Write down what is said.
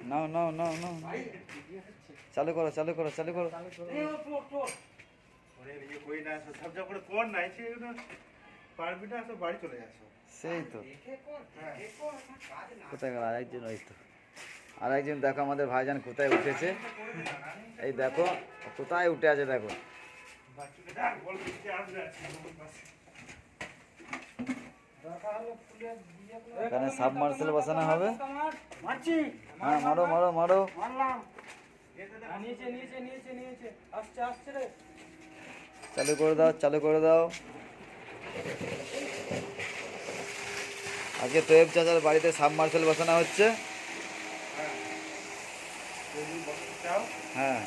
নাও নাও নাও নাও, চালু করো চালু করো চালু করো। সেই তো কোথায় গেল আরেকজন? ওই তো আরেকজন, দেখো আমাদের ভাইজান কোথায় উঠেছে, এই দেখো কোথায় উঠে আছে দেখো। এখানে সাবমার্সেল বসানো হবে। হ্যাঁ মারো মারো মারো। চালু করে দাও চালু করে দাও। আজকে তোয়েব চাচার বাড়িতে সাবমার্সেল বসানো হচ্ছে। হ্যাঁ